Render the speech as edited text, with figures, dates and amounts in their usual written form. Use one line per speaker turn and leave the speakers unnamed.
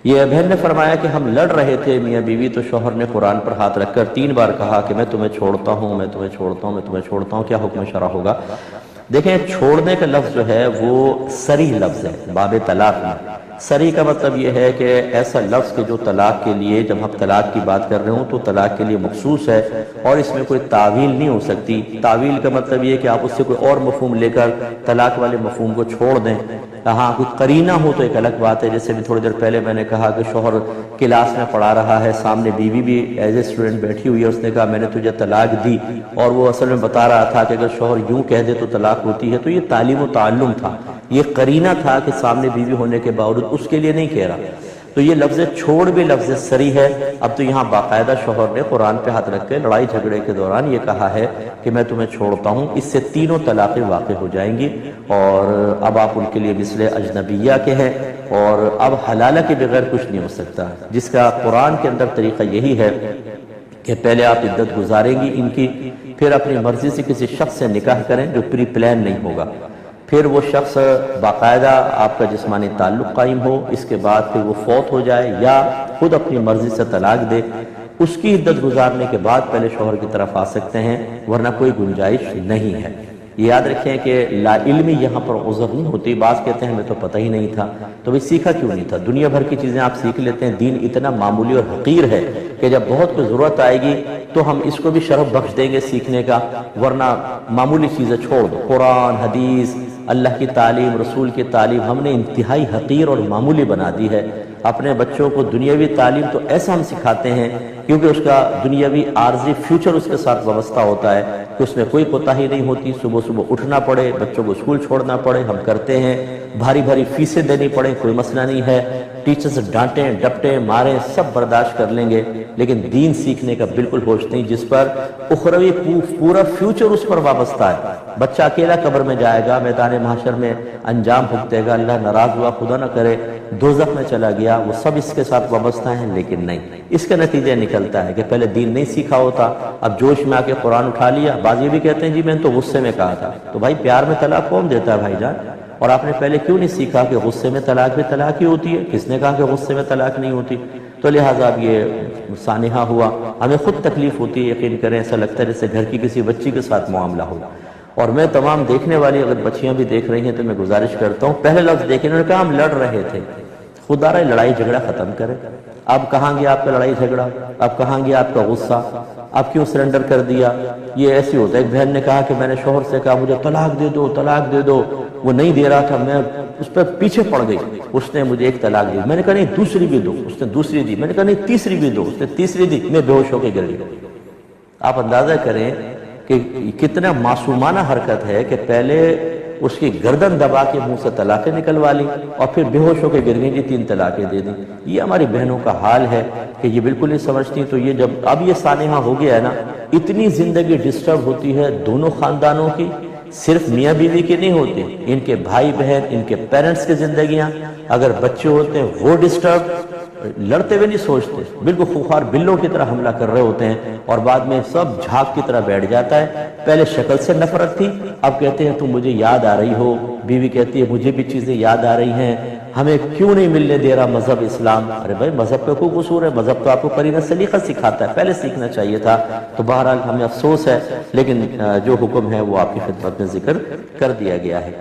یہ بہن نے فرمایا کہ ہم لڑ رہے تھے میاں بیوی، تو شوہر نے قرآن پر ہاتھ رکھ کر 3 بار کہا کہ میں تمہیں چھوڑتا ہوں، میں تمہیں چھوڑتا ہوں، میں تمہیں چھوڑتا ہوں، کیا حکم شرع ہوگا؟ دیکھیں، چھوڑنے کا لفظ جو ہے وہ صریح لفظ ہے باب طلاق میں۔ صریح کا مطلب یہ ہے کہ ایسا لفظ کہ جو طلاق کے لیے، جب ہم طلاق کی بات کر رہے ہوں تو طلاق کے لیے مخصوص ہے اور اس میں کوئی تعویل نہیں ہو سکتی۔ تعویل کا مطلب یہ ہے کہ آپ اس سے کوئی اور مفہوم لے کر طلاق والے مفہوم کو چھوڑ دیں۔ ہاں کوئی قرینہ ہو تو ایک الگ بات ہے، جیسے بھی تھوڑی دیر پہلے میں نے کہا کہ شوہر کلاس میں پڑھا رہا ہے، سامنے بیوی بھی ایز اے اسٹوڈنٹ بیٹھی ہوئی ہے، اس نے کہا میں نے تجھے طلاق دی، اور وہ اصل میں بتا رہا تھا کہ اگر شوہر یوں کہہ دے تو طلاق ہوتی ہے، تو یہ تعلیم و تعلم تھا، یہ قرینہ تھا کہ سامنے بیوی ہونے کے باوجود اس کے لیے نہیں کہہ رہا۔ تو یہ لفظ چھوڑ بھی لفظ صریح ہے۔ اب تو یہاں باقاعدہ شوہر نے قرآن پہ ہاتھ رکھ کے لڑائی جھگڑے کے دوران یہ کہا ہے کہ میں تمہیں چھوڑتا ہوں، اس سے 3 طلاقیں واقع ہو جائیں گی، اور اب آپ ان کے لیے مثل اجنبیہ کے ہیں، اور اب حلالہ کے بغیر کچھ نہیں ہو سکتا، جس کا قرآن کے اندر طریقہ یہی ہے کہ پہلے آپ عدت گزاریں گی ان کی، پھر اپنی مرضی سے کسی شخص سے نکاح کریں جو پری پلان نہیں ہوگا، پھر وہ شخص باقاعدہ آپ کا جسمانی تعلق قائم ہو، اس کے بعد پھر وہ فوت ہو جائے یا خود اپنی مرضی سے طلاق دے، اس کی عدت گزارنے کے بعد پہلے شوہر کی طرف آ سکتے ہیں، ورنہ کوئی گنجائش نہیں ہے۔ یہ یاد رکھیں کہ لا علمی یہاں پر عذر نہیں ہوتی۔ بعض کہتے ہیں ہمیں تو پتہ ہی نہیں تھا، تو بھئی سیکھا کیوں نہیں تھا؟ دنیا بھر کی چیزیں آپ سیکھ لیتے ہیں، دین اتنا معمولی اور حقیر ہے کہ جب بہت کوئی ضرورت آئے گی تو ہم اس کو بھی شرف بخش دیں گے سیکھنے کا، ورنہ معمولی چیزیں چھوڑ دو۔ قرآن، حدیث، اللہ کی تعلیم، رسول کی تعلیم ہم نے انتہائی حقیر اور معمولی بنا دی ہے۔ اپنے بچوں کو دنیاوی تعلیم تو ایسا ہم سکھاتے ہیں کیونکہ اس کا دنیاوی عارضی فیوچر اس کے ساتھ وابستہ ہوتا ہے کہ اس میں کوئی کوتاہی نہیں ہوتی، صبح صبح اٹھنا پڑے، بچوں کو اسکول چھوڑنا پڑے، ہم کرتے ہیں، بھاری بھاری فیسیں دینی پڑیں، کوئی مسئلہ نہیں ہے، ٹیچرز ڈانٹیں، ڈپٹیں، ماریں، سب برداشت کر لیں گے، لیکن دین سیکھنے کا بالکل ہوش نہیں، جس پر اخروی پورا فیوچر اس پر وابستہ ہے۔ بچہ اکیلا قبر میں جائے گا، میدان محشر میں انجام بھگتے گا، اللہ ناراض ہوا، خدا نہ کرے دوزخ میں چلا گیا، وہ سب اس کے ساتھ وابستہ ہیں، لیکن نہیں۔ اس کا نتیجہ نکلتا ہے کہ پہلے دین نہیں سیکھا ہوتا، اب جوش میں آ کے قرآن اٹھا لیا۔ بعض یہ بھی کہتے ہیں جی میں نے تو غصے میں کہا تھا، تو بھائی پیار میں طلاق کون دیتا ہے بھائی جان؟ اور آپ نے پہلے کیوں نہیں سیکھا کہ غصے میں طلاق بھی طلاق ہی ہوتی ہے؟ کس نے کہا کہ غصے میں طلاق نہیں ہوتی؟ تو لہٰذا اب یہ سانحہ ہوا، ہمیں خود تکلیف ہوتی ہے، یقین کریں ایسا لگتا ہے جیسے گھر کی کسی بچی کے ساتھ معاملہ ہو۔ اور میں تمام دیکھنے والی اگر بچیاں بھی دیکھ رہی ہیں تو میں گزارش کرتا ہوں، پہلے لفظ دیکھیں، انہوں نے کہا ہم لڑ رہے تھے۔ خدا رہا لڑائی جھگڑا ختم کرے۔ اب کہاں گیا آپ کا لڑائی جھگڑا؟ اب کہاں گیا آپ کا غصہ؟ اب کیوں سرنڈر کر دیا؟ یہ ایسی ہوتا ہے، ایک بہن نے کہا کہ میں نے شوہر سے کہا مجھے طلاق دے دو، طلاق دے دو، وہ نہیں دے رہا تھا، میں اس پر پیچھے پڑ گئی، اس نے مجھے ایک طلاق دی، میں نے کہا نہیں دوسری بھی دو، اس نے دوسری دی، میں نے کہا نہیں تیسری بھی دو، اس نے تیسری دی، میں بے ہوش ہو کے گر گئی۔ آپ اندازہ کریں کہ کتنا معصومانہ حرکت ہے کہ پہلے اس کی گردن دبا کے منہ سے طلاقیں نکلوا لی اور پھر بے ہوش ہو کے گر گئی، جی 3 طلاقیں دے دیں۔ یہ ہماری بہنوں کا حال ہے کہ یہ بالکل نہیں سمجھتی۔ تو یہ جب اب یہ سانحہ ہو گیا ہے نا، اتنی زندگی ڈسٹرب ہوتی ہے دونوں خاندانوں کی، صرف میاں بیوی کی نہیں ہوتی، ان کے بھائی بہن، ان کے پیرنٹس کی زندگیاں، اگر بچے ہوتے ہیں وہ ڈسٹرب، لڑتے ہوئے نہیں سوچتے، بالکل خوخار بلوں کی طرح حملہ کر رہے ہوتے ہیں، اور بعد میں سب جھاگ کی طرح بیٹھ جاتا ہے۔ پہلے شکل سے نفرت تھی، اب کہتے ہیں تم مجھے یاد آ رہی ہو، بیوی کہتی ہے مجھے بھی چیزیں یاد آ رہی ہیں، ہمیں کیوں نہیں ملنے دے رہا مذہب اسلام؟ ارے بھائی مذہب کا کوئی قصور ہے؟ مذہب تو آپ کو قرینہ سلیقہ سکھاتا ہے، پہلے سیکھنا چاہیے تھا۔ تو بہرحال ہمیں افسوس ہے، لیکن جو حکم ہے وہ آپ کی خدمت میں ذکر کر دیا گیا ہے۔